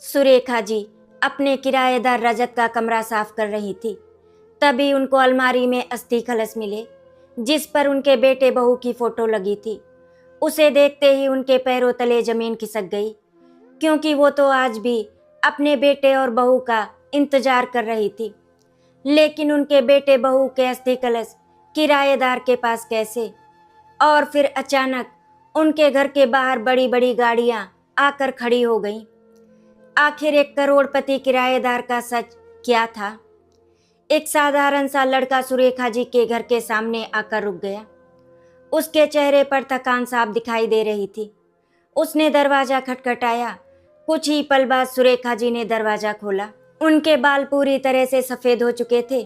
सुरेखा जी अपने किराएदार रजत का कमरा साफ कर रही थी। तभी उनको अलमारी में अस्थि कलश मिले जिस पर उनके बेटे बहू की फोटो लगी थी। उसे देखते ही उनके पैरों तले जमीन खिसक गई, क्योंकि वो तो आज भी अपने बेटे और बहू का इंतजार कर रही थी। लेकिन उनके बेटे बहू के अस्थि कलश किराएदार के पास कैसे? और फिर अचानक उनके घर के बाहर बड़ी बड़ी गाड़ियां आकर खड़ी हो गईं। आखिर एक करोड़पति किराएदार का सच क्या था? एक साधारण सा लड़का सुरेखा जी के घर के सामने आकर रुक गया। उसके चेहरे पर थकान साफ दिखाई दे रही थी। उसने दरवाजा खटखटाया। कुछ ही पल बाद सुरेखा जी ने दरवाजा खोला। उनके बाल पूरी तरह से सफेद हो चुके थे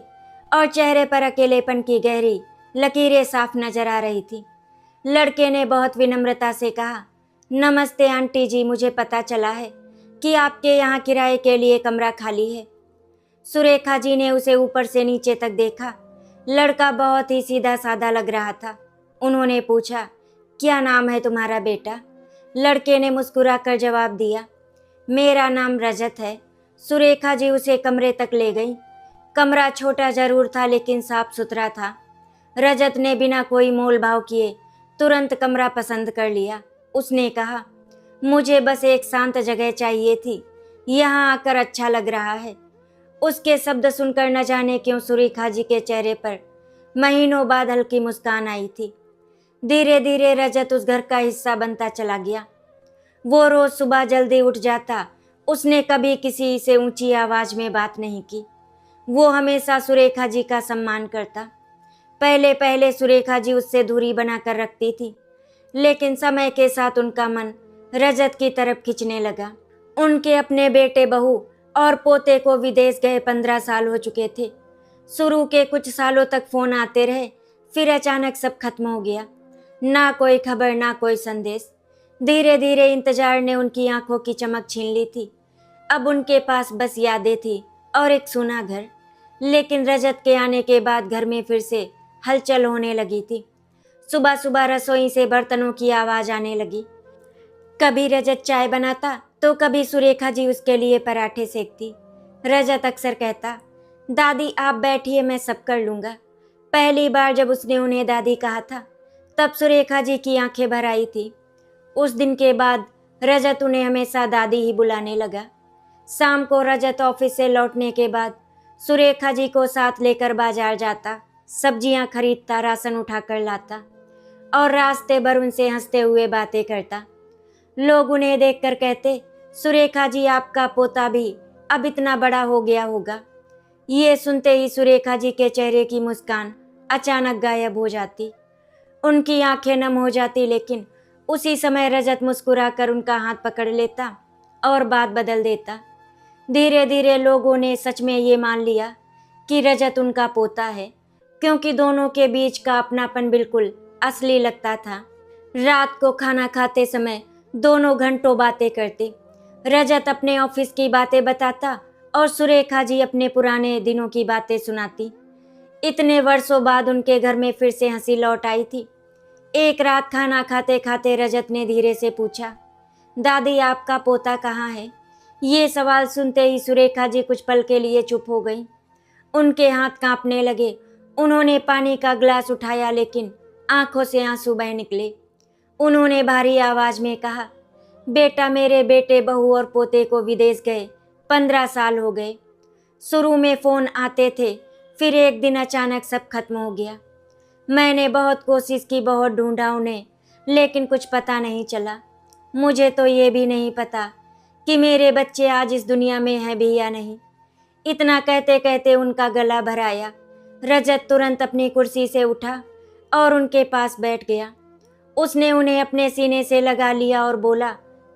और चेहरे पर अकेलेपन की गहरी लकीरें साफ नजर आ रही थी। लड़के ने बहुत विनम्रता से कहा, नमस्ते आंटी जी, मुझे पता चला है कि आपके यहाँ किराए के लिए कमरा खाली है। सुरेखा जी ने उसे ऊपर से नीचे तक देखा। लड़का बहुत ही सीधा साधा लग रहा था। उन्होंने पूछा, क्या नाम है तुम्हारा बेटा? लड़के ने मुस्कुराकर जवाब दिया, मेरा नाम रजत है। सुरेखा जी उसे कमरे तक ले गई। कमरा छोटा जरूर था लेकिन साफ सुथरा था। रजत ने बिना कोई मोल भाव किए तुरंत कमरा पसंद कर लिया। उसने कहा, मुझे बस एक शांत जगह चाहिए थी, यहाँ आकर अच्छा लग रहा है। उसके शब्द सुनकर न जाने क्यों सुरेखा जी के चेहरे पर महीनों बाद हल्की मुस्कान आई थी। धीरे धीरे रजत उस घर का हिस्सा बनता चला गया। वो रोज सुबह जल्दी उठ जाता। उसने कभी किसी से ऊंची आवाज में बात नहीं की। वो हमेशा सुरेखा जी का सम्मान करता। पहले पहले सुरेखा जी उससे दूरी बनाकर रखती थी, लेकिन समय के साथ उनका मन रजत की तरफ खिंचने लगा। उनके अपने बेटे बहू और पोते को विदेश गए 15 साल हो चुके थे। शुरू के कुछ सालों तक फोन आते रहे, फिर अचानक सब खत्म हो गया। ना कोई खबर, ना कोई संदेश। धीरे धीरे इंतजार ने उनकी आंखों की चमक छीन ली थी। अब उनके पास बस यादें थी और एक सूना घर। लेकिन रजत के आने के बाद घर में फिर से हलचल होने लगी थी। सुबह सुबह रसोई से बर्तनों की आवाज आने लगी। कभी रजत चाय बनाता तो कभी सुरेखा जी उसके लिए पराठे सेकती। रजत अक्सर कहता, दादी आप बैठिए, मैं सब कर लूँगा। पहली बार जब उसने उन्हें दादी कहा था तब सुरेखा जी की आंखें भर आई थी। उस दिन के बाद रजत उन्हें हमेशा दादी ही बुलाने लगा। शाम को रजत ऑफिस से लौटने के बाद सुरेखा जी को साथ लेकर बाजार जाता, सब्जियां खरीदता, राशन उठाकर लाता और रास्ते भर उनसे हंसते हुए बातें करता। लोग उन्हें देखकर कहते, सुरेखा जी आपका पोता भी अब इतना बड़ा हो गया होगा। ये सुनते ही सुरेखा जी के चेहरे की मुस्कान अचानक गायब हो जाती। उनकी आंखें नम हो जाती, लेकिन उसी समय रजत मुस्कुराकर उनका हाथ पकड़ लेता और बात बदल देता। धीरे धीरे लोगों ने सच में ये मान लिया कि रजत उनका पोता है, क्योंकि दोनों के बीच का अपनापन बिल्कुल असली लगता था। रात को खाना खाते समय दोनों घंटों बातें करते। रजत अपने ऑफिस की बातें बताता और सुरेखा जी अपने पुराने दिनों की बातें सुनाती। इतने वर्षों बाद उनके घर में फिर से हंसी लौट आई थी। एक रात खाना खाते खाते रजत ने धीरे से पूछा, दादी आपका पोता कहाँ है? ये सवाल सुनते ही सुरेखा जी कुछ पल के लिए चुप हो गई। उनके हाथ कांपने लगे। उन्होंने पानी का गिलास उठाया, लेकिन आंखों से आंसू बह निकले। उन्होंने भारी आवाज में कहा, बेटा, मेरे बेटे बहू और पोते को विदेश गए 15 साल हो गए। शुरू में फ़ोन आते थे, फिर एक दिन अचानक सब खत्म हो गया। मैंने बहुत कोशिश की, बहुत ढूंढा उन्हें, लेकिन कुछ पता नहीं चला। मुझे तो ये भी नहीं पता कि मेरे बच्चे आज इस दुनिया में हैं भी या नहीं। इतना कहते कहते उनका गला भर आया। रजत तुरंत अपनी कुर्सी से उठा और उनके पास बैठ गया। उसने उन्हें अपने सीने से लगा लिया और बोला,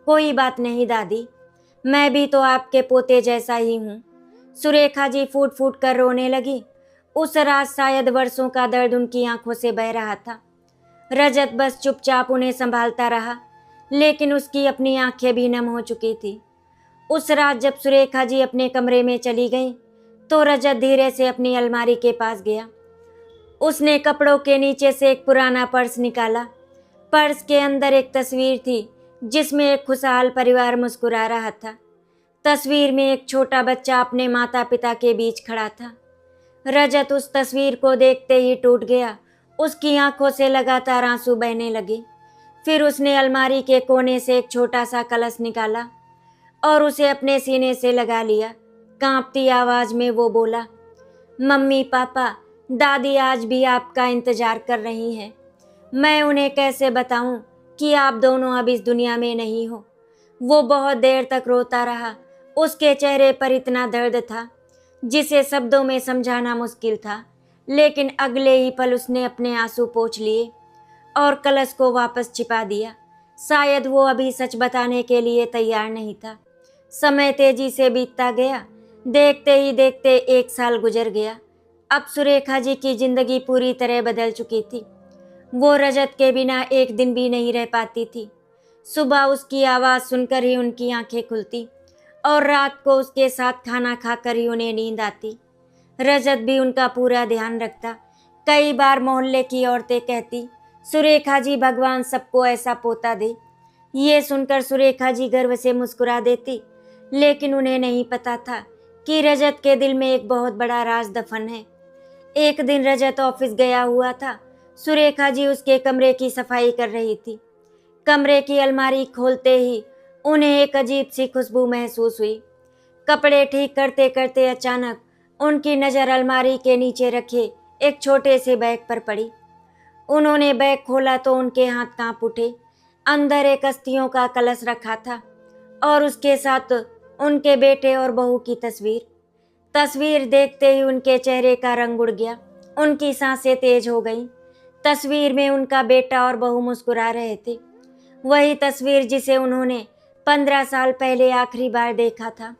कोई बात नहीं दादी, मैं भी तो आपके पोते जैसा ही हूँ। सुरेखा जी फूट फूट कर रोने लगी। उस रात शायद वर्षों का दर्द उनकी आंखों से बह रहा था। रजत बस चुपचाप उन्हें संभालता रहा, लेकिन उसकी अपनी आंखें भी नम हो चुकी थी। उस रात जब सुरेखा जी अपने कमरे में चली गई तो रजत धीरे से अपनी अलमारी के पास गया। उसने कपड़ों के नीचे से एक पुराना पर्स निकाला। पर्स के अंदर एक तस्वीर थी जिसमें एक खुशहाल परिवार मुस्कुरा रहा था। तस्वीर में एक छोटा बच्चा अपने माता पिता के बीच खड़ा था। रजत उस तस्वीर को देखते ही टूट गया। उसकी आंखों से लगातार आंसू बहने लगे। फिर उसने अलमारी के कोने से एक छोटा सा कलश निकाला और उसे अपने सीने से लगा लिया। कांपती आवाज में वो बोला, मम्मी पापा, दादी आज भी आपका इंतजार कर रही हैं। मैं उन्हें कैसे बताऊं कि आप दोनों अब इस दुनिया में नहीं हो। वो बहुत देर तक रोता रहा। उसके चेहरे पर इतना दर्द था जिसे शब्दों में समझाना मुश्किल था, लेकिन अगले ही पल उसने अपने आंसू पोंछ लिए और कलश को वापस छिपा दिया। शायद वो अभी सच बताने के लिए तैयार नहीं था। समय तेजी से बीतता गया। देखते ही देखते 1 साल गुजर गया। अब सुरेखा जी की जिंदगी पूरी तरह बदल चुकी थी। वो रजत के बिना एक दिन भी नहीं रह पाती थी। सुबह उसकी आवाज़ सुनकर ही उनकी आंखें खुलती और रात को उसके साथ खाना खाकर ही उन्हें नींद आती। रजत भी उनका पूरा ध्यान रखता। कई बार मोहल्ले की औरतें कहती, सुरेखा जी भगवान सबको ऐसा पोता दे। ये सुनकर सुरेखा जी गर्व से मुस्कुरा देती, लेकिन उन्हें नहीं पता था कि रजत के दिल में एक बहुत बड़ा राज दफन है। एक दिन रजत ऑफिस गया हुआ था। सुरेखा जी उसके कमरे की सफाई कर रही थी। कमरे की अलमारी खोलते ही उन्हें एक अजीब सी खुशबू महसूस हुई। कपड़े ठीक करते करते अचानक उनकी नज़र अलमारी के नीचे रखे एक छोटे से बैग पर पड़ी। उन्होंने बैग खोला तो उनके हाथ कांप उठे। अंदर एक अस्थियों का कलश रखा था और उसके साथ उनके बेटे और बहू की तस्वीर। तस्वीर देखते ही उनके चेहरे का रंग उड़ गया। उनकी सांसें तेज हो गईं। तस्वीर में उनका बेटा और बहू मुस्कुरा रहे थे। वही तस्वीर जिसे उन्होंने 15 साल पहले आखिरी बार देखा था।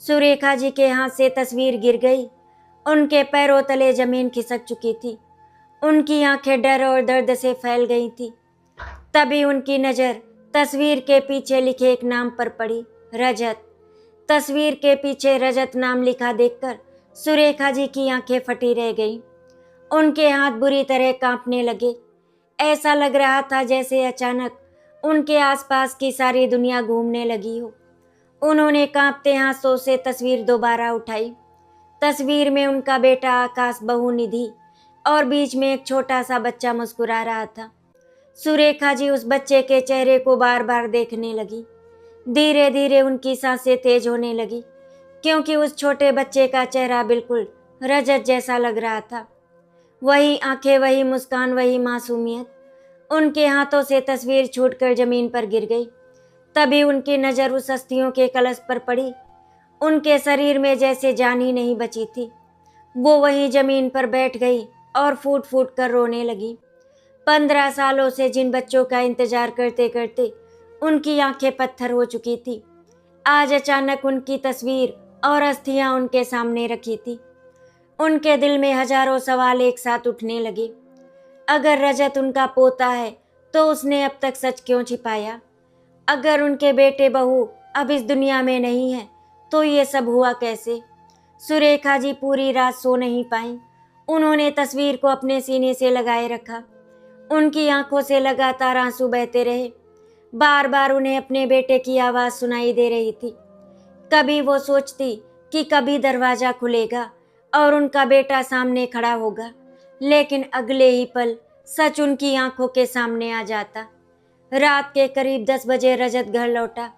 सुरेखा जी के हाथ से तस्वीर गिर गई। उनके पैरों तले जमीन खिसक चुकी थी। उनकी आंखें डर और दर्द से फैल गई थी। तभी उनकी नज़र तस्वीर के पीछे लिखे एक नाम पर पड़ी, रजत। तस्वीर के पीछे रजत नाम लिखा देखकर सुरेखा जी की आंखें फटी रह गईं। उनके हाथ बुरी तरह कांपने लगे। ऐसा लग रहा था जैसे अचानक उनके आसपास की सारी दुनिया घूमने लगी हो। उन्होंने कांपते हाथों से तस्वीर दोबारा उठाई। तस्वीर में उनका बेटा आकाश, बहू निधि और बीच में एक छोटा सा बच्चा मुस्कुरा रहा था। सुरेखा जी उस बच्चे के चेहरे को बार बार देखने लगी। धीरे धीरे उनकी सांसें तेज होने लगी, क्योंकि उस छोटे बच्चे का चेहरा बिल्कुल रजत जैसा लग रहा था। वही आंखें, वही मुस्कान, वही मासूमियत। उनके हाथों से तस्वीर छूटकर जमीन पर गिर गई। तभी उनकी नज़र उस अस्थियों के कलश पर पड़ी। उनके शरीर में जैसे जान ही नहीं बची थी। वो वहीं जमीन पर बैठ गई और फूट फूट कर रोने लगी। 15 सालों से जिन बच्चों का इंतजार करते करते उनकी आंखें पत्थर हो चुकी थी, आज अचानक उनकी तस्वीर और अस्थियां उनके सामने रखी थी। उनके दिल में हजारों सवाल एक साथ उठने लगे। अगर रजत उनका पोता है तो उसने अब तक सच क्यों छिपाया? अगर उनके बेटे बहू अब इस दुनिया में नहीं है तो ये सब हुआ कैसे? सुरेखा जी पूरी रात सो नहीं पाईं। उन्होंने तस्वीर को अपने सीने से लगाए रखा। उनकी आंखों से लगातार आंसू बहते रहे। बार बार उन्हें अपने बेटे की आवाज़ सुनाई दे रही थी। कभी वो सोचती कि कभी दरवाज़ा खुलेगा और उनका बेटा सामने खड़ा होगा, लेकिन अगले ही पल सच उनकी आंखों के सामने आ जाता। रात के करीब 10 बजे रजत घर लौटा।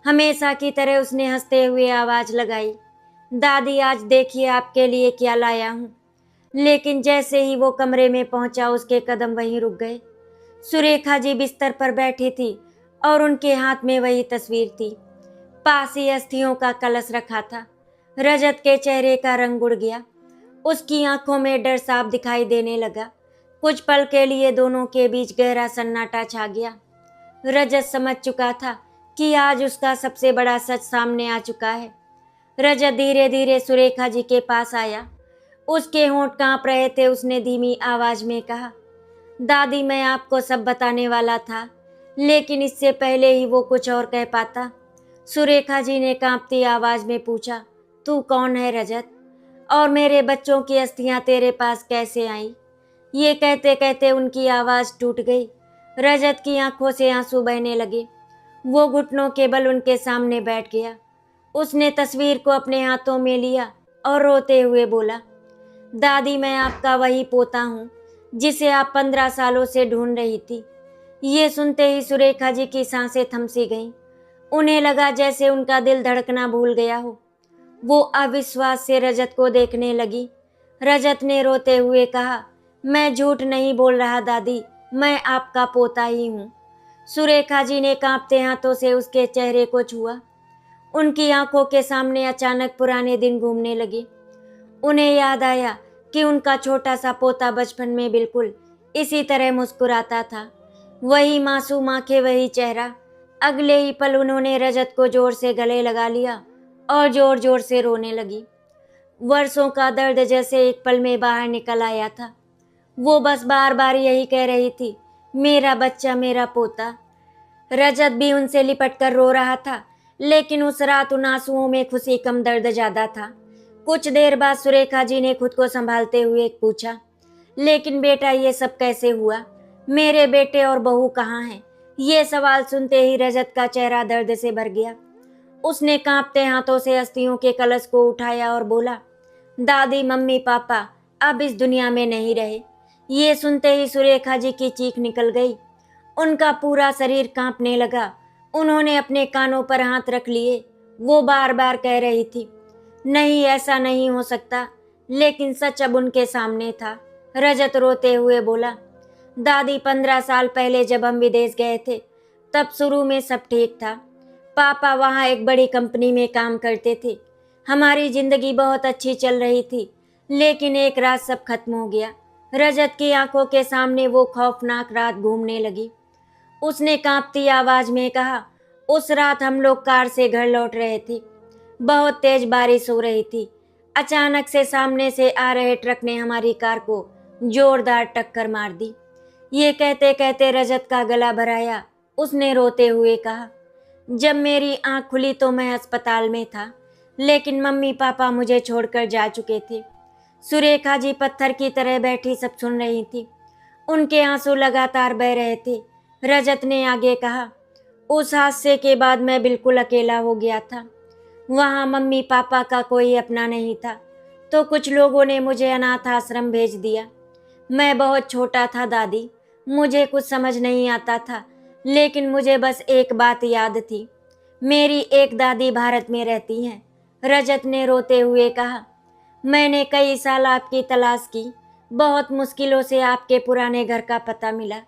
हमेशा की तरह उसने हंसते हुए आवाज़ लगाई, दादी आज देखिए आपके लिए क्या लाया हूँ। लेकिन जैसे ही वो कमरे में पहुंचा उसके कदम वहीं रुक गए। सुरेखा जी बिस्तर पर बैठी थी और उनके हाथ में वही तस्वीर थी। पास ही अस्थियों का कलश रखा था। रजत के चेहरे का रंग उड़ गया। उसकी आंखों में डर साफ दिखाई देने लगा। कुछ पल के लिए दोनों के बीच गहरा सन्नाटा छा गया। रजत समझ चुका था कि आज उसका सबसे बड़ा सच सामने आ चुका है। रजत धीरे धीरे सुरेखा जी के पास आया। उसके होंठ कांप रहे थे। उसने धीमी आवाज में कहा, दादी मैं आपको सब बताने वाला था, लेकिन इससे पहले ही वो कुछ और कह पाता। सुरेखा जी ने कांपती आवाज में पूछा, तू कौन है रजत? और मेरे बच्चों की अस्थियां तेरे पास कैसे आई? ये कहते कहते उनकी आवाज टूट गई। रजत की आंखों से आंसू बहने लगे। वो घुटनों के बल उनके सामने बैठ गया। उसने तस्वीर को अपने हाथों में लिया और रोते हुए बोला, दादी मैं आपका वही पोता हूँ जिसे आप 15 सालों से ढूंढ रही थी। ये सुनते ही सुरेखा जी की सांसें थम सी गईं। उन्हें लगा जैसे उनका दिल धड़कना भूल गया हो। वो अविश्वास से रजत को देखने लगी। रजत ने रोते हुए कहा, मैं झूठ नहीं बोल रहा दादी, मैं आपका पोता ही हूँ। सुरेखा जी ने कांपते हाथों से उसके चेहरे को छुआ। उनकी आंखों के सामने अचानक पुराने दिन घूमने लगे। उन्हें याद आया कि उनका छोटा सा पोता बचपन में बिल्कुल इसी तरह मुस्कुराता था। वही मासूम आंखें, वही चेहरा। अगले ही पल उन्होंने रजत को जोर से गले लगा लिया और जोर जोर से रोने लगी। वर्षों का दर्द जैसे एक पल में बाहर निकल आया था। वो बस बार बार यही कह रही थी, मेरा बच्चा, मेरा पोता। रजत भी उनसे लिपट कर रो रहा था, लेकिन उस रात उन आंसुओं में खुशी कम, दर्द ज्यादा था। कुछ देर बाद सुरेखा जी ने खुद को संभालते हुए पूछा, लेकिन बेटा ये सब कैसे हुआ? मेरे बेटे और बहू कहाँ हैं? ये सवाल सुनते ही रजत का चेहरा दर्द से भर गया। उसने कांपते हाथों से अस्थियों के कलश को उठाया और बोला, दादी, मम्मी, पापा अब इस दुनिया में नहीं रहे। ये सुनते ही सुरेखा जी की चीख निकल गई। उनका पूरा शरीर कांपने लगा। उन्होंने अपने कानों पर हाथ रख लिए। वो बार बार कह रही थी, नहीं ऐसा नहीं हो सकता, लेकिन सच अब उनके सामने था। रजत रोते हुए बोला, दादी 15 साल पहले जब हम विदेश गए थे तब शुरू में सब ठीक था। पापा वहाँ एक बड़ी कंपनी में काम करते थे। हमारी जिंदगी बहुत अच्छी चल रही थी, लेकिन एक रात सब खत्म हो गया। रजत की आंखों के सामने वो खौफनाक रात घूमने लगी। उसने कांपती आवाज में कहा, उस रात हम लोग कार से घर लौट रहे थे। बहुत तेज बारिश हो रही थी। अचानक से सामने से आ रहे ट्रक ने हमारी कार को जोरदार टक्कर मार दी। ये कहते कहते रजत का गला भराया। उसने रोते हुए कहा, जब मेरी आंख खुली तो मैं अस्पताल में था, लेकिन मम्मी पापा मुझे छोड़कर जा चुके थे। सुरेखा जी पत्थर की तरह बैठी सब सुन रही थी। उनके आंसू लगातार बह रहे थे। रजत ने आगे कहा, उस हादसे के बाद मैं बिल्कुल अकेला हो गया था। वहाँ मम्मी पापा का कोई अपना नहीं था, तो कुछ लोगों ने मुझे अनाथ आश्रम भेज दिया। मैं बहुत छोटा था दादी, मुझे कुछ समझ नहीं आता था, लेकिन मुझे बस एक बात याद थी, मेरी एक दादी भारत में रहती हैं। रजत ने रोते हुए कहा, मैंने कई साल आपकी तलाश की, बहुत मुश्किलों से आपके पुराने घर का पता मिला।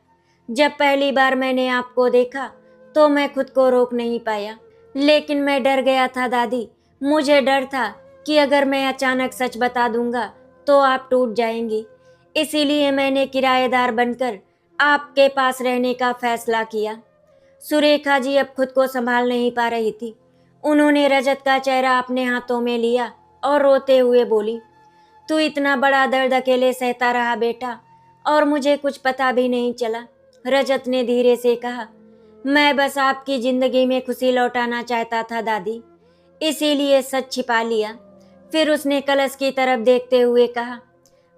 जब पहली बार मैंने आपको देखा तो मैं खुद को रोक नहीं पाया, लेकिन मैं डर गया था दादी। मुझे डर था कि अगर मैं अचानक सच बता दूंगा तो आप टूट जाएंगी। इसीलिए मैंने किराएदार बनकर आपके पास रहने का फैसला किया। सुरेखा जी अब खुद को संभाल नहीं पा रही थी। उन्होंने रजत का चेहरा अपने हाथों में लिया और रोते हुए बोली, तू इतना बड़ा दर्द अकेले सहता रहा बेटा, और मुझे कुछ पता भी नहीं चला। रजत ने धीरे से कहा, मैं बस आपकी जिंदगी में खुशी लौटाना चाहता था दादी, इसीलिए सच छिपा लिया। फिर उसने कलश की तरफ देखते हुए कहा,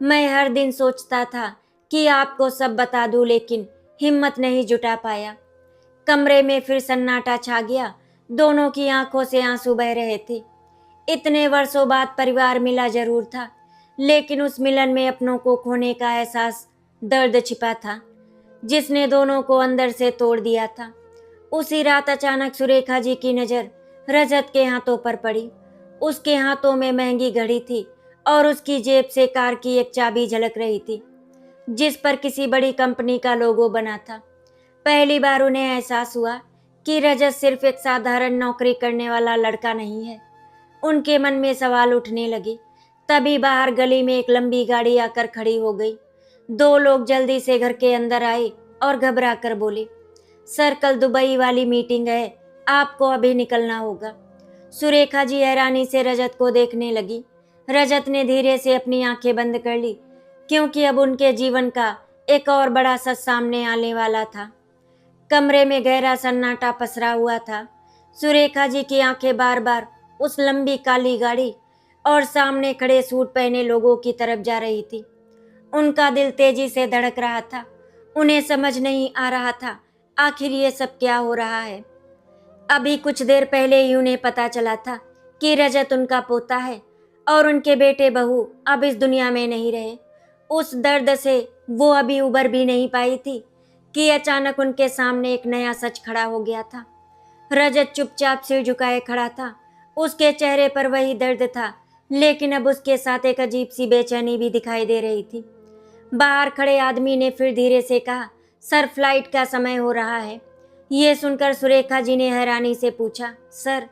मैं हर दिन सोचता था कि आपको सब बता दूं, लेकिन हिम्मत नहीं जुटा पाया। कमरे में फिर सन्नाटा छा गया। दोनों की आंखों से आंसू बह रहे थे। इतने वर्षों बाद परिवार मिला जरूर था, लेकिन उस मिलन में अपनों को खोने का एहसास, दर्द छिपा था, जिसने दोनों को अंदर से तोड़ दिया था। उसी रात अचानक सुरेखा जी की नज़र रजत के हाथों पर पड़ी। उसके हाथों में महंगी घड़ी थी और उसकी जेब से कार की एक चाबी झलक रही थी, जिस पर किसी बड़ी कंपनी का लोगो बना था। पहली बार उन्हें एहसास हुआ कि रजत सिर्फ एक साधारण नौकरी करने वाला लड़का नहीं है। उनके मन में सवाल उठने लगे। तभी बाहर गली में एक लंबी गाड़ी आकर खड़ी हो गई। दो लोग जल्दी से घर के अंदर आए और घबरा कर बोले, सर कल दुबई वाली मीटिंग है, आपको अभी निकलना होगा। सुरेखा जी हैरानी से रजत को देखने लगी। रजत ने धीरे से अपनी आंखें बंद कर ली, क्योंकि अब उनके जीवन का एक और बड़ा सच सामने आने वाला था। कमरे में गहरा सन्नाटा पसरा हुआ था। सुरेखा जी की आंखें बार बार उस लंबी काली गाड़ी और सामने खड़े सूट पहने लोगों की तरफ जा रही थी। उनका दिल तेजी से धड़क रहा था। उन्हें समझ नहीं आ रहा था आखिर ये सब क्या हो रहा है। अभी कुछ देर पहले ही उन्हें पता चला था कि रजत उनका पोता है और उनके बेटे बहू अब इस दुनिया में नहीं रहे। उस दर्द से वो अभी उबर भी नहीं पाई थी कि अचानक उनके सामने एक नया सच खड़ा हो गया था। रजत चुपचाप सिर झुकाए खड़ा था। उसके चेहरे पर वही दर्द था, लेकिन अब उसके साथ एक अजीब सी बेचैनी भी दिखाई दे रही थी। बाहर खड़े आदमी ने फिर धीरे से कहा, सर फ्लाइट का समय हो रहा है। ये सुनकर सुरेखा जी ने हैरानी से पूछा, सर?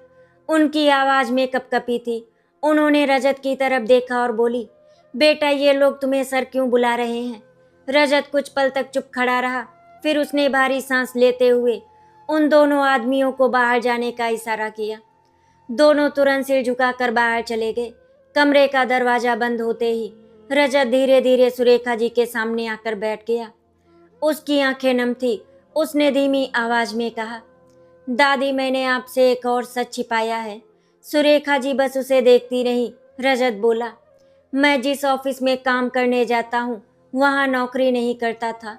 उनकी आवाज में कपकपी थी। उन्होंने रजत की तरफ देखा और बोली, बेटा ये लोग तुम्हें सर क्यों बुला रहे हैं? रजत कुछ पल तक चुप खड़ा रहा, फिर उसने भारी सांस लेते हुए उन दोनों आदमियों को बाहर जाने का इशारा किया। दोनों तुरंत सिर झुकाकर बाहर चले गए। कमरे का दरवाजा बंद होते ही रजत धीरे धीरे सुरेखा जी के सामने आकर बैठ गया। उसकी आंखें नम थी। उसने धीमी आवाज में कहा, दादी मैंने आपसे एक और सच छिपाया है। सुरेखा जी बस उसे देखती रही। रजत बोला, मैं जिस ऑफिस में काम करने जाता हूँ वहाँ नौकरी नहीं करता था।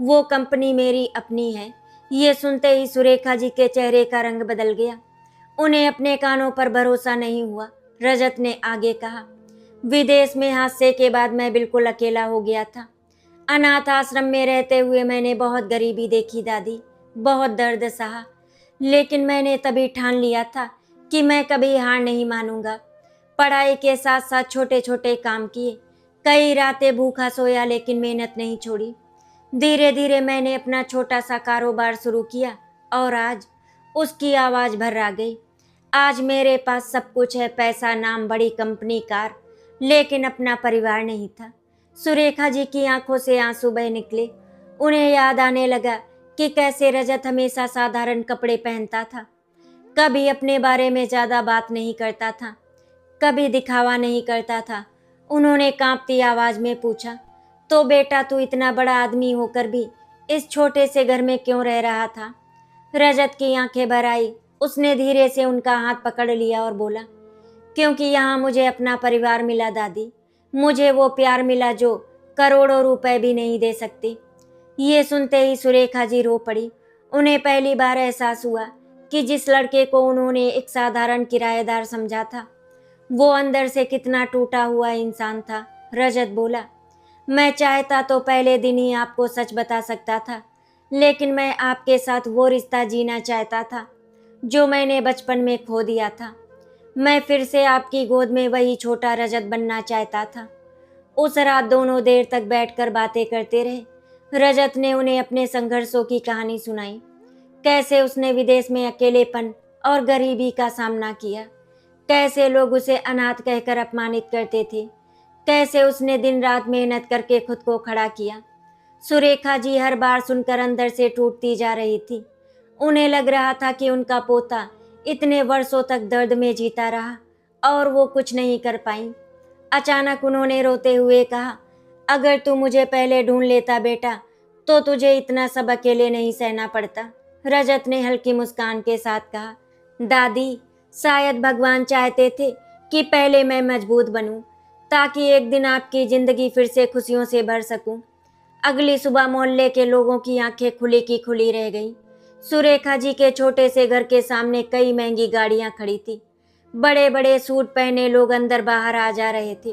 वो कंपनी मेरी अपनी है। ये सुनते ही सुरेखा जी के चेहरे का रंग बदल गया। उन्हें अपने कानों पर भरोसा नहीं हुआ। रजत ने आगे कहा, विदेश में हादसे के बाद मैं बिल्कुल अकेला हो गया था। अनाथ आश्रम में रहते हुए मैंने बहुत गरीबी देखी दादी, बहुत दर्द सहा, लेकिन मैंने तभी ठान लिया था कि मैं कभी हार नहीं मानूंगा। पढ़ाई के साथ साथ छोटे छोटे काम किए, कई रातें भूखा सोया, लेकिन मेहनत नहीं छोड़ी। धीरे धीरे मैंने अपना छोटा सा कारोबार शुरू किया और आज उसकी आवाज़ भर्रा गई। आज मेरे पास सब कुछ है, पैसा, नाम, बड़ी कंपनी, कार, लेकिन अपना परिवार नहीं था। सुरेखा जी की आंखों से आंसू बह निकले। उन्हें याद आने लगा कि कैसे रजत हमेशा साधारण कपड़े पहनता था, कभी अपने बारे में ज़्यादा बात नहीं करता था, कभी दिखावा नहीं करता था। उन्होंने कांपती आवाज़ में पूछा, तो बेटा तू इतना बड़ा आदमी होकर भी इस छोटे से घर में क्यों रह रहा था? रजत की आंखें भर आई। उसने धीरे से उनका हाथ पकड़ लिया और बोला, क्योंकि यहाँ मुझे अपना परिवार मिला दादी। मुझे वो प्यार मिला जो करोड़ों रुपए भी नहीं दे सकती। ये सुनते ही सुरेखा जी रो पड़ी। उन्हें पहली बार एहसास हुआ कि जिस लड़के को उन्होंने एक साधारण किराएदार समझा था, वो अंदर से कितना टूटा हुआ इंसान था। रजत बोला, मैं चाहता तो पहले दिन ही आपको सच बता सकता था, लेकिन मैं आपके साथ वो रिश्ता जीना चाहता था जो मैंने बचपन में खो दिया था। मैं फिर से आपकी गोद में वही छोटा रजत बनना चाहता था। उस रात दोनों देर तक बैठकर बातें करते रहे। रजत ने उन्हें अपने संघर्षों की कहानी सुनाई, कैसे उसने विदेश में अकेलेपन और गरीबी का सामना किया, कैसे लोग उसे अनाथ कहकर अपमानित करते थे, कैसे उसने दिन रात मेहनत करके खुद को खड़ा किया। सुरेखा जी हर बार सुनकर अंदर से टूटती जा रही थी। उन्हें लग रहा था कि उनका पोता इतने वर्षों तक दर्द में जीता रहा और वो कुछ नहीं कर पाई। अचानक उन्होंने रोते हुए कहा, अगर तू मुझे पहले ढूंढ लेता बेटा, तो तुझे इतना सब अकेले नहीं सहना पड़ता। रजत ने हल्की मुस्कान के साथ कहा, दादी शायद भगवान चाहते थे कि पहले मैं मजबूत बनूं, ताकि एक दिन आपकी जिंदगी फिर से खुशियों से भर सकूं। अगली सुबह मोहल्ले के लोगों की आंखें खुली की खुली रह गई। सुरेखा जी के छोटे से घर के सामने कई महंगी गाड़ियां खड़ी थी। बड़े बड़े सूट पहने लोग अंदर बाहर आ जा रहे थे।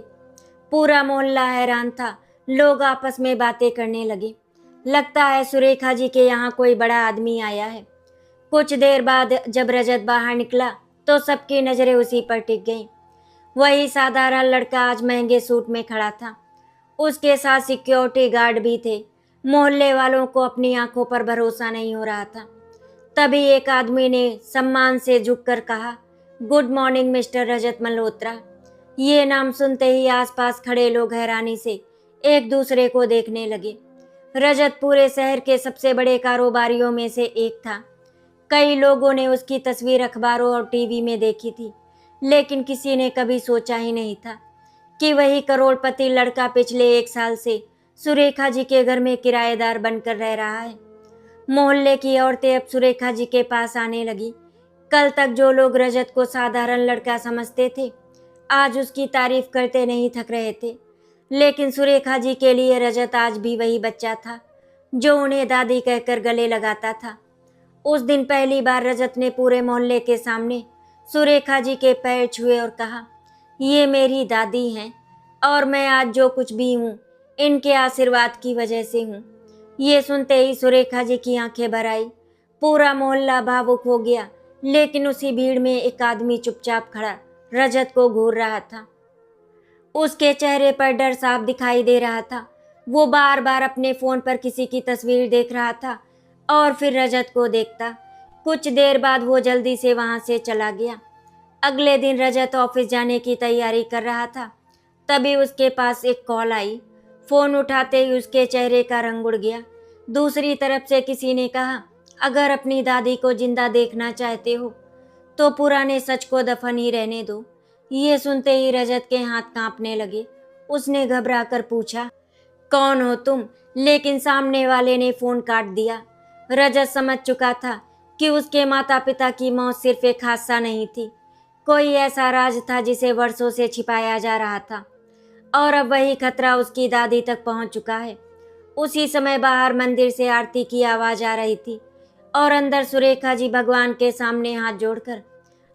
पूरा मोहल्ला हैरान था। लोग आपस में बातें करने लगे, लगता है सुरेखा जी के यहाँ कोई बड़ा आदमी आया है। कुछ देर बाद जब रजत बाहर निकला तो सबकी नजरें उसी पर टिक गईं। वही साधारण लड़का आज महंगे सूट में खड़ा था। उसके साथ सिक्योरिटी गार्ड भी थे। मोहल्ले वालों को अपनी आंखों पर भरोसा नहीं हो रहा था। तभी एक आदमी ने सम्मान से झुककर कहा, गुड मॉर्निंग मिस्टर रजत मल्होत्रा। ये नाम सुनते ही आसपास खड़े लोग हैरानी से एक दूसरे को देखने लगे। रजत पूरे शहर के सबसे बड़े कारोबारियों में से एक था। कई लोगों ने उसकी तस्वीर अखबारों और टीवी में देखी थी, लेकिन किसी ने कभी सोचा ही नहीं था कि वही करोड़पति लड़का पिछले 1 साल से सुरेखा जी के घर में किराएदार बनकर रह रहा है। मोहल्ले की औरतें अब सुरेखा जी के पास आने लगी। कल तक जो लोग रजत को साधारण लड़का समझते थे, आज उसकी तारीफ करते नहीं थक रहे थे। लेकिन सुरेखा जी के लिए रजत आज भी वही बच्चा था जो उन्हें दादी कहकर गले लगाता था। उस दिन पहली बार रजत ने पूरे मोहल्ले के सामने सुरेखा जी के पैर छुए और कहा, ये मेरी दादी हैं और मैं आज जो कुछ भी हूँ इनके आशीर्वाद की वजह से हूँ। ये सुनते ही सुरेखा जी की आंखें भर आई। पूरा मोहल्ला भावुक हो गया, लेकिन उसी भीड़ में एक आदमी चुपचाप खड़ा रजत को घूर रहा था। उसके चेहरे पर डर साफ दिखाई दे रहा था। वो बार बार अपने फोन पर किसी की तस्वीर देख रहा था और फिर रजत को देखता। कुछ देर बाद वो जल्दी से वहां से चला गया। अगले दिन रजत ऑफिस जाने की तैयारी कर रहा था, तभी उसके पास एक कॉल आई। फोन उठाते ही उसके चेहरे का रंग उड़ गया। दूसरी तरफ से किसी ने कहा, अगर अपनी दादी को जिंदा देखना चाहते हो तो पुराने सच को दफन ही रहने दो। ये सुनते ही रजत के हाथ कांपने लगे। उसने घबरा कर पूछा, कौन हो तुम? लेकिन सामने वाले ने फोन काट दिया। रजत समझ चुका था कि उसके माता पिता की मौत सिर्फ एक हादसा नहीं थी, कोई ऐसा राज था जिसे वर्षों से छिपाया जा रहा था और अब वही खतरा उसकी दादी तक पहुंच चुका है। उसी समय बाहर मंदिर से आरती की आवाज आ रही थी और अंदर सुरेखा जी भगवान के सामने हाथ जोड़कर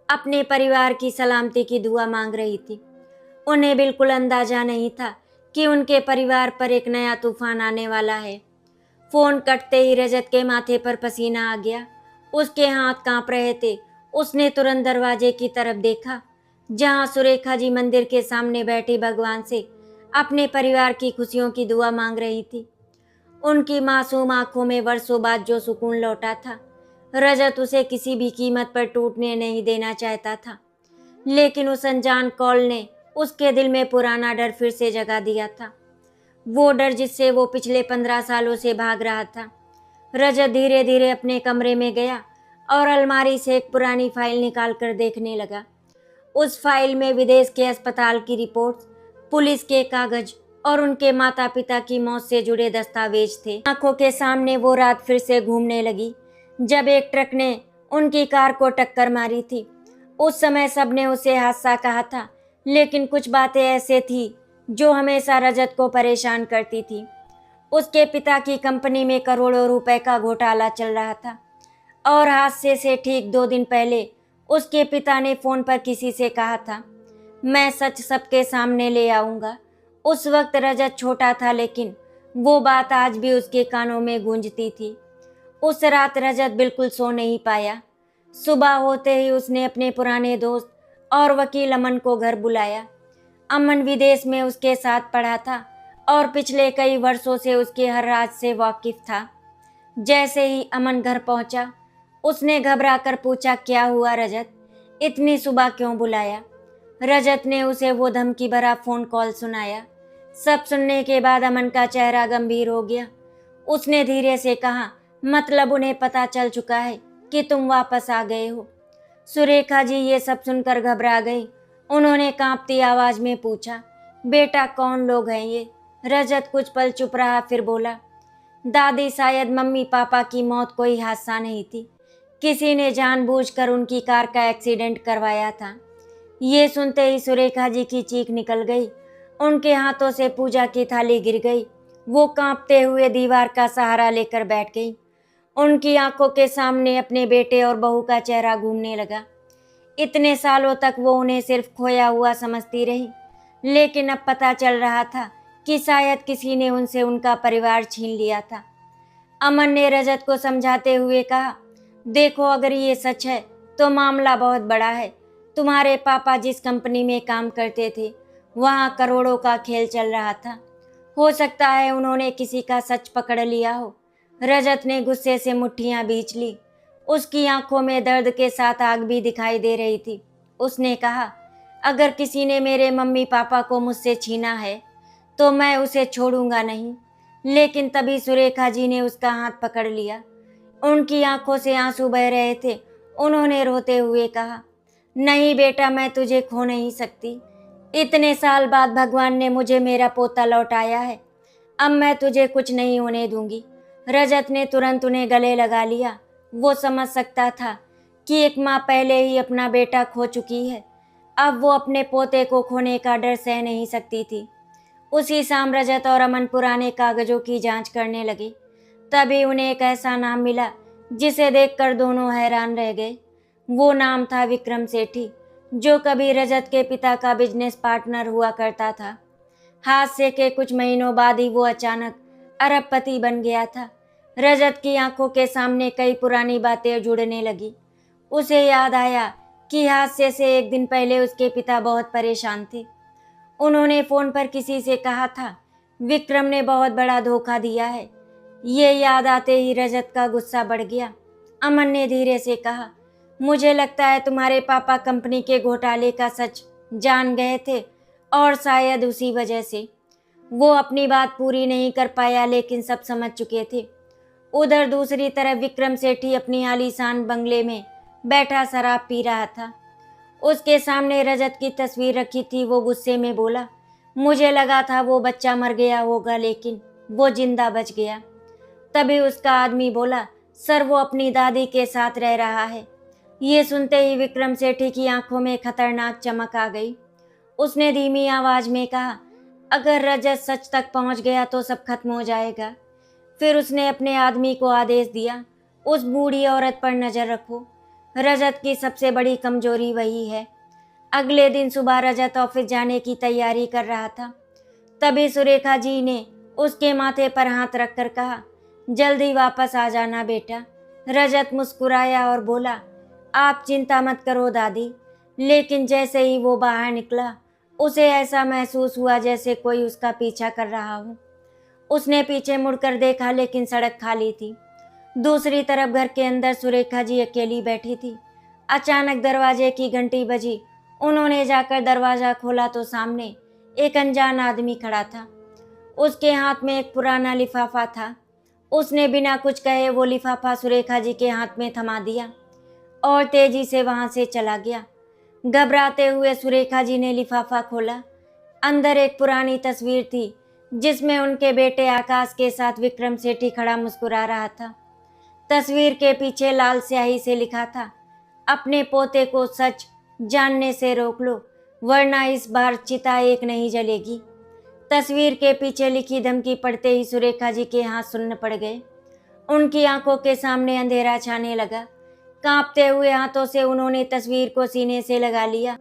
अपने परिवार की सलामती की दुआ मांग रही थी। उन्हें बिल्कुल अंदाजा नहीं था कि उनके परिवार पर एक नया तूफान आने वाला है। फोन कटते ही रजत के माथे पर पसीना आ गया। उसके हाथ कांप रहे थे। उसने तुरंत दरवाजे की तरफ देखा, जहां सुरेखा जी मंदिर के सामने बैठी भगवान से अपने परिवार की खुशियों की दुआ मांग रही थी। उनकी मासूम आंखों में वर्षों बाद जो सुकून लौटा था, रजत उसे किसी भी कीमत पर टूटने नहीं देना चाहता था। लेकिन उस अनजान कॉल ने उसके दिल में पुराना डर फिर से जगा दिया था, वो डर जिससे वो पिछले 15 सालों से भाग रहा था। रजत धीरे धीरे अपने कमरे में गया और अलमारी से एक पुरानी फाइल निकाल कर देखने लगा। उस फाइल में विदेश के अस्पताल की रिपोर्ट, पुलिस के कागज और उनके माता पिता की मौत से जुड़े दस्तावेज थे। आंखों के सामने वो रात फिर से घूमने लगी जब एक ट्रक ने उनकी कार को टक्कर मारी थी। उस समय सबने उसे हादसा कहा था, लेकिन कुछ बातें ऐसे थी जो हमेशा रजत को परेशान करती थी। उसके पिता की कंपनी में करोड़ों रुपए का घोटाला चल रहा था और हादसे से ठीक 2 दिन पहले उसके पिता ने फोन पर किसी से कहा था, मैं सच सबके सामने ले आऊंगा। उस वक्त रजत छोटा था, लेकिन वो बात आज भी उसके कानों में गूंजती थी। उस रात रजत बिल्कुल सो नहीं पाया। सुबह होते ही उसने अपने पुराने दोस्त और वकील अमन को घर बुलाया। अमन विदेश में उसके साथ पढ़ा था और पिछले कई वर्षों से उसके हर राज से वाकिफ था। जैसे ही अमन घर पहुंचा, उसने घबरा कर पूछा, क्या हुआ रजत, इतनी सुबह क्यों बुलाया? रजत ने उसे वो धमकी भरा फोन कॉल सुनाया। सब सुनने के बाद अमन का चेहरा गंभीर हो गया। उसने धीरे से कहा, मतलब उन्हें पता चल चुका है कि तुम वापस आ गए हो? सुरेखा जी ये सब सुनकर घबरा गई। उन्होंने कांपती आवाज में पूछा, बेटा कौन लोग हैं ये? रजत कुछ पल चुप रहा, फिर बोला, दादी, शायद मम्मी पापा की मौत कोई हादसा नहीं थी, किसी ने जानबूझकर उनकी कार का एक्सीडेंट करवाया था। ये सुनते ही सुरेखा जी की चीख निकल गई। उनके हाथों से पूजा की थाली गिर गई। वो कांपते हुए दीवार का सहारा लेकर बैठ गई। उनकी आंखों के सामने अपने बेटे और बहू का चेहरा घूमने लगा। इतने सालों तक वो उन्हें सिर्फ खोया हुआ समझती रही, लेकिन अब पता चल रहा था कि शायद किसी ने उनसे उनका परिवार छीन लिया था। अमन ने रजत को समझाते हुए कहा, देखो, अगर ये सच है तो मामला बहुत बड़ा है। तुम्हारे पापा जिस कंपनी में काम करते थे, वहाँ करोड़ों का खेल चल रहा था। हो सकता है उन्होंने किसी का सच पकड़ लिया हो। रजत ने गुस्से से मुट्ठियां बींच ली। उसकी आंखों में दर्द के साथ आग भी दिखाई दे रही थी। उसने कहा, अगर किसी ने मेरे मम्मी पापा को मुझसे छीना है तो मैं उसे छोड़ूंगा नहीं। लेकिन तभी सुरेखा जी ने उसका हाथ पकड़ लिया। उनकी आंखों से आंसू बह रहे थे। उन्होंने रोते हुए कहा, नहीं बेटा, मैं तुझे खो नहीं सकती। इतने साल बाद भगवान ने मुझे मेरा पोता लौटाया है। अब मैं तुझे कुछ नहीं होने दूंगी। रजत ने तुरंत उन्हें गले लगा लिया। वो समझ सकता था कि एक माँ पहले ही अपना बेटा खो चुकी है। अब वो अपने पोते को खोने का डर सह नहीं सकती थी। उसी शाम रजत और अमन पुराने कागजों की जांच करने लगे। तभी उन्हें एक ऐसा नाम मिला जिसे देखकर दोनों हैरान रह गए। वो नाम था विक्रम सेठी, जो कभी रजत के पिता का बिजनेस पार्टनर हुआ करता था। हादसे के कुछ महीनों बाद ही वो अचानक अरबपति बन गया था। रजत की आंखों के सामने कई पुरानी बातें जुड़ने लगी। उसे याद आया कि हादसे से एक दिन पहले उसके पिता बहुत परेशान थे। उन्होंने फोन पर किसी से कहा था, विक्रम ने बहुत बड़ा धोखा दिया है। ये याद आते ही रजत का गुस्सा बढ़ गया। अमन ने धीरे से कहा, मुझे लगता है तुम्हारे पापा कंपनी के घोटाले का सच जान गए थे और शायद उसी वजह से वो अपनी बात पूरी नहीं कर पाया, लेकिन सब समझ चुके थे। उधर दूसरी तरफ विक्रम सेठी अपनी आलीशान बंगले में बैठा शराब पी रहा था। उसके सामने रजत की तस्वीर रखी थी। वो गुस्से में बोला, मुझे लगा था वो बच्चा मर गया होगा, लेकिन वो जिंदा बच गया। तभी उसका आदमी बोला, सर वो अपनी दादी के साथ रह रहा है। ये सुनते ही विक्रम सेठी की आंखों में खतरनाक चमक आ गई। उसने धीमी आवाज में कहा, अगर रजत सच तक पहुंच गया तो सब खत्म हो जाएगा। फिर उसने अपने आदमी को आदेश दिया, उस बूढ़ी औरत पर नजर रखो। रजत की सबसे बड़ी कमजोरी वही है। अगले दिन सुबह रजत ऑफिस जाने की तैयारी कर रहा था। तभी सुरेखा जी ने उसके माथे पर हाथ रखकर कहा, जल्दी वापस आ जाना बेटा। रजत मुस्कुराया और बोला, आप चिंता मत करो दादी। लेकिन जैसे ही वो बाहर निकला, उसे ऐसा महसूस हुआ जैसे कोई उसका पीछा कर रहा हो। उसने पीछे मुड़कर देखा, लेकिन सड़क खाली थी। दूसरी तरफ घर के अंदर सुरेखा जी अकेली बैठी थी। अचानक दरवाजे की घंटी बजी। उन्होंने जाकर दरवाज़ा खोला तो सामने एक अनजान आदमी खड़ा था। उसके हाथ में एक पुराना लिफाफा था। उसने बिना कुछ कहे वो लिफाफा सुरेखा जी के हाथ में थमा दिया और तेजी से वहां से चला गया। घबराते हुए सुरेखा जी ने लिफाफा खोला। अंदर एक पुरानी तस्वीर थी, जिसमें उनके बेटे आकाश के साथ विक्रम सेठी खड़ा मुस्कुरा रहा था। तस्वीर के पीछे लाल स्याही से लिखा था, अपने पोते को सच जानने से रोक लो, वरना इस बार चिता एक नहीं जलेगी। तस्वीर के पीछे लिखी धमकी पढ़ते ही सुरेखा जी के हाथ सुन्न पड़ गए। उनकी आंखों के सामने अंधेरा छाने लगा। कांपते हुए हाथों से उन्होंने तस्वीर को सीने से लगा लिया।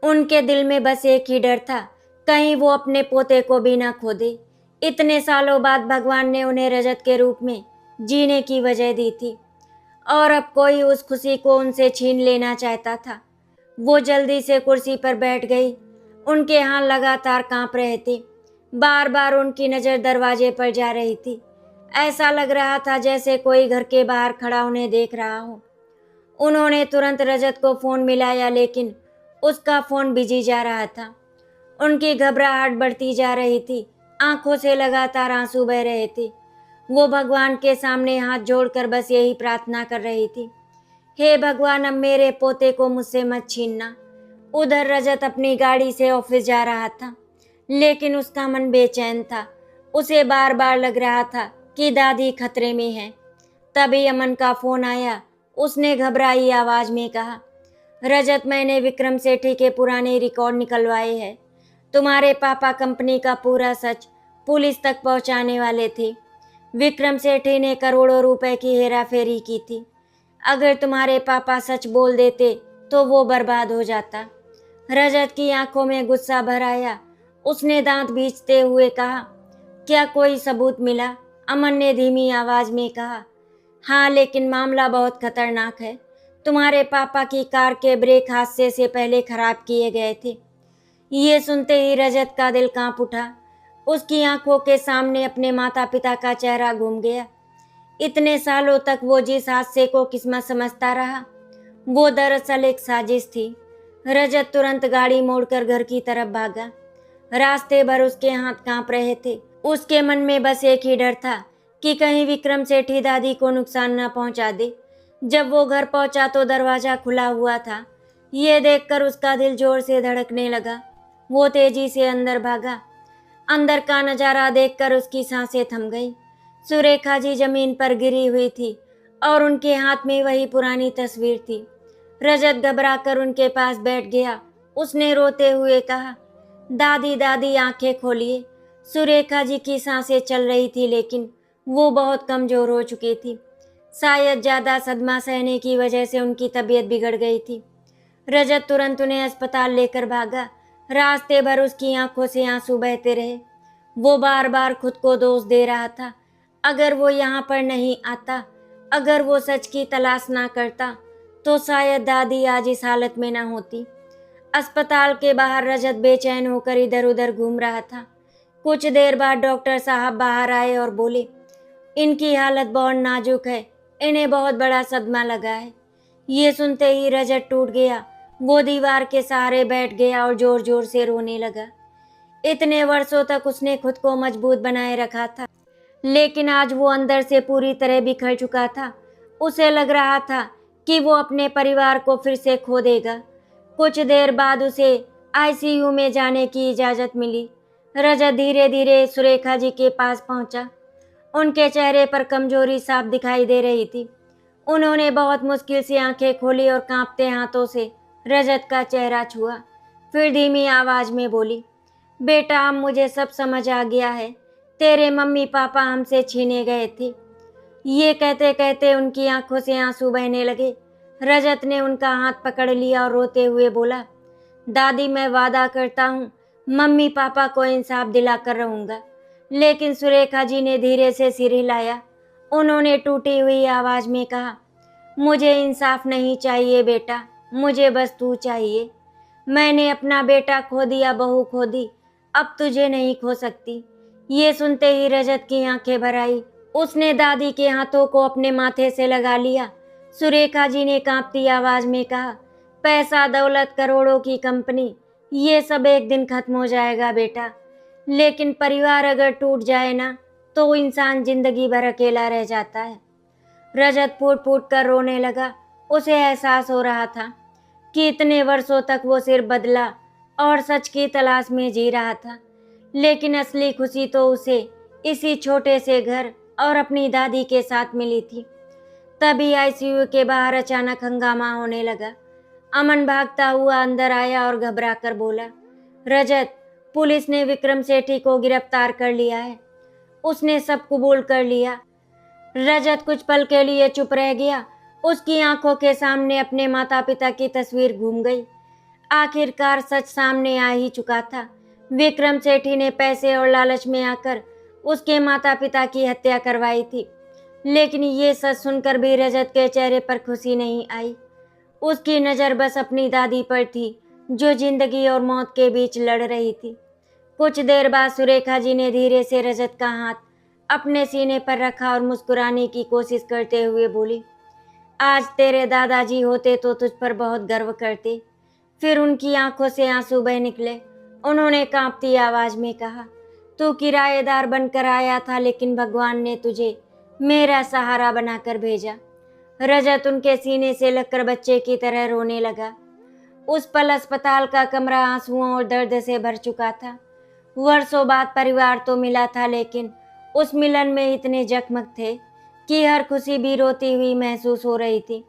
उनके दिल में बस एक ही डर था, कहीं वो अपने पोते को भी ना खो दे। इतने सालों बाद भगवान ने उन्हें रजत के रूप में जीने की वजह दी थी और अब कोई उस खुशी को उनसे छीन लेना चाहता था। वो जल्दी से कुर्सी पर बैठ गई। उनके हाथ लगातार कांप रहे थे। बार बार उनकी नज़र दरवाजे पर जा रही थी। ऐसा लग रहा था जैसे कोई घर के बाहर खड़ा उन्हें देख रहा हो। उन्होंने तुरंत रजत को फ़ोन मिलाया, लेकिन उसका फ़ोन बिजी जा रहा था। उनकी घबराहट बढ़ती जा रही थी। आंखों से लगातार आंसू बह रहे थे। वो भगवान के सामने हाथ जोड़कर बस यही प्रार्थना कर रही थी, हे भगवान, अब मेरे पोते को मुझसे मत छीनना। उधर रजत अपनी गाड़ी से ऑफिस जा रहा था, लेकिन उसका मन बेचैन था। उसे बार बार लग रहा था कि दादी खतरे में है। तभी अमन का फ़ोन आया। उसने घबराई आवाज में कहा, रजत, मैंने विक्रम सेठी के पुराने रिकॉर्ड निकलवाए हैं। तुम्हारे पापा कंपनी का पूरा सच पुलिस तक पहुंचाने वाले थे। विक्रम सेठी ने करोड़ों रुपए की हेराफेरी की थी। अगर तुम्हारे पापा सच बोल देते तो वो बर्बाद हो जाता। रजत की आंखों में गुस्सा भर आया। उसने दांत भींचते हुए कहा, क्या कोई सबूत मिला? अमन ने धीमी आवाज में कहा, हाँ, लेकिन मामला बहुत खतरनाक है। तुम्हारे पापा की कार के ब्रेक हादसे से पहले खराब किए गए थे। ये सुनते ही रजत का दिल कांप उठा। उसकी आंखों के सामने अपने माता पिता का चेहरा घूम गया। इतने सालों तक वो जिस हादसे को किस्मत समझता रहा, वो दरअसल एक साजिश थी। रजत तुरंत गाड़ी मोड़कर घर की तरफ भागा। रास्ते भर उसके हाथ कांप रहे थे। उसके मन में बस एक ही डर था कि कहीं विक्रम सेठी दादी को नुकसान न पहुंचा दे। जब वो घर पहुंचा तो दरवाजा खुला हुआ था। ये देखकर उसका दिल जोर से धड़कने लगा। वो तेजी से अंदर भागा। अंदर का नजारा देखकर उसकी सांसें थम गई। सुरेखा जी जमीन पर गिरी हुई थी और उनके हाथ में वही पुरानी तस्वीर थी। रजत घबराकर उनके पास बैठ गया। उसने रोते हुए कहा, दादी दादी, आंखें खोलिए। सुरेखा जी की सांसें चल रही थी, लेकिन वो बहुत कमजोर हो चुकी थी। शायद ज़्यादा सदमा सहने की वजह से उनकी तबीयत बिगड़ गई थी। रजत तुरंत उन्हें अस्पताल लेकर भागा। रास्ते भर उसकी आंखों से आंसू बहते रहे। वो बार बार खुद को दोष दे रहा था। अगर वो यहाँ पर नहीं आता, अगर वो सच की तलाश ना करता, तो शायद दादी आज इस हालत में ना होती। अस्पताल के बाहर रजत बेचैन होकर इधर उधर घूम रहा था। कुछ देर बाद डॉक्टर साहब बाहर आए और बोले, इनकी हालत बहुत नाजुक है, इन्हें बहुत बड़ा सदमा लगा है। ये सुनते ही रजत टूट गया। वो दीवार के सहारे बैठ गया और जोर जोर से रोने लगा। इतने वर्षों तक उसने खुद को मजबूत बनाए रखा था, लेकिन आज वो अंदर से पूरी तरह बिखर चुका था। उसे लग रहा था कि वो अपने परिवार को फिर से खो देगा। कुछ देर बाद उसे आईसीयू में जाने की इजाज़त मिली। रजत धीरे धीरे सुरेखा जी के पास पहुंचा। उनके चेहरे पर कमजोरी साफ दिखाई दे रही थी। उन्होंने बहुत मुश्किल से आंखें खोली और कांपते हाथों से रजत का चेहरा छुआ। फिर धीमी आवाज में बोली, बेटा अब मुझे सब समझ आ गया है। तेरे मम्मी पापा हमसे छीने गए थे। ये कहते कहते उनकी आंखों से आंसू बहने लगे। रजत ने उनका हाथ पकड़ लिया और रोते हुए बोला, दादी मैं वादा करता हूँ मम्मी पापा को इंसाफ दिलाकर रहूँगा। लेकिन सुरेखा जी ने धीरे से सिर हिलाया। उन्होंने टूटी हुई आवाज में कहा, मुझे इंसाफ नहीं चाहिए बेटा, मुझे बस तू चाहिए। मैंने अपना बेटा खो दिया, बहू खो दी, अब तुझे नहीं खो सकती। ये सुनते ही रजत की आंखें भर आई। उसने दादी के हाथों को अपने माथे से लगा लिया। सुरेखा जी ने कांपती आवाज में कहा, पैसा दौलत करोड़ों की कंपनी, ये सब एक दिन खत्म हो जाएगा बेटा, लेकिन परिवार अगर टूट जाए ना, तो इंसान जिंदगी भर अकेला रह जाता है। रजत फूट फूट कर रोने लगा। उसे एहसास हो रहा था कि इतने वर्षों तक वो सिर्फ बदला और सच की तलाश में जी रहा था, लेकिन असली खुशी तो उसे इसी छोटे से घर और अपनी दादी के साथ मिली थी। तभी आईसीयू के बाहर अचानक हंगामा होने लगा। अमन भागता हुआ अंदर आया और घबरा कर बोला, रजत, पुलिस ने विक्रम सेठी को गिरफ्तार कर लिया है। उसने सब कबूल कर लिया। रजत कुछ पल के लिए चुप रह गया। उसकी आंखों के सामने अपने माता पिता की तस्वीर घूम गई। आखिरकार सच सामने आ ही चुका था। विक्रम सेठी ने पैसे और लालच में आकर उसके माता पिता की हत्या करवाई थी। लेकिन ये सच सुनकर भी रजत के चेहरे पर खुशी नहीं आई। उसकी नज़र बस अपनी दादी पर थी, जो जिंदगी और मौत के बीच लड़ रही थी। कुछ देर बाद सुरेखा जी ने धीरे से रजत का हाथ अपने सीने पर रखा और मुस्कुराने की कोशिश करते हुए बोली, आज तेरे दादाजी होते तो तुझ पर बहुत गर्व करते। फिर उनकी आंखों से आंसू बह निकले। उन्होंने कांपती आवाज में कहा, तू किराएदार बनकर आया था, लेकिन भगवान ने तुझे मेरा सहारा बनाकर भेजा। रजत उनके सीने से लगकर बच्चे की तरह रोने लगा। उस पल अस्पताल का कमरा आंसुओं और दर्द से भर चुका था। वर्षों बाद परिवार तो मिला था, लेकिन उस मिलन में इतने जख्म थे कि हर खुशी भी रोती हुई महसूस हो रही थी।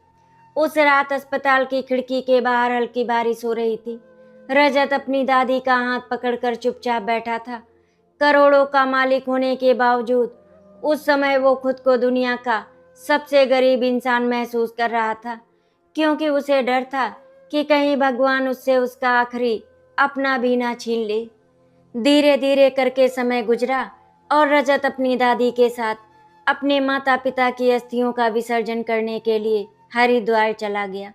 उस रात अस्पताल की खिड़की के बाहर हल्की बारिश हो रही थी। रजत अपनी दादी का हाथ पकड़कर चुपचाप बैठा था। करोड़ों का मालिक होने के बावजूद उस समय वो खुद को दुनिया का सबसे गरीब इंसान महसूस कर रहा था, क्योंकि उसे डर था कि कहीं भगवान उससे उसका आखिरी अपना भी ना छीन ले। धीरे धीरे करके समय गुजरा और रजत अपनी दादी के साथ अपने माता पिता की अस्थियों का विसर्जन करने के लिए हरिद्वार चला गया।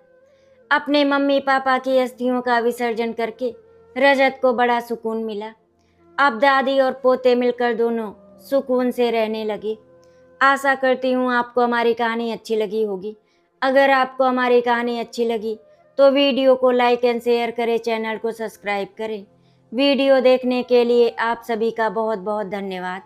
अपने मम्मी पापा की अस्थियों का विसर्जन करके रजत को बड़ा सुकून मिला। अब दादी और पोते मिलकर दोनों सुकून से रहने लगे। आशा करती हूँ आपको हमारी कहानी अच्छी लगी होगी। अगर आपको हमारी कहानी अच्छी लगी तो वीडियो को लाइक एंड शेयर करें, चैनल को सब्सक्राइब करें। वीडियो देखने के लिए आप सभी का बहुत बहुत धन्यवाद।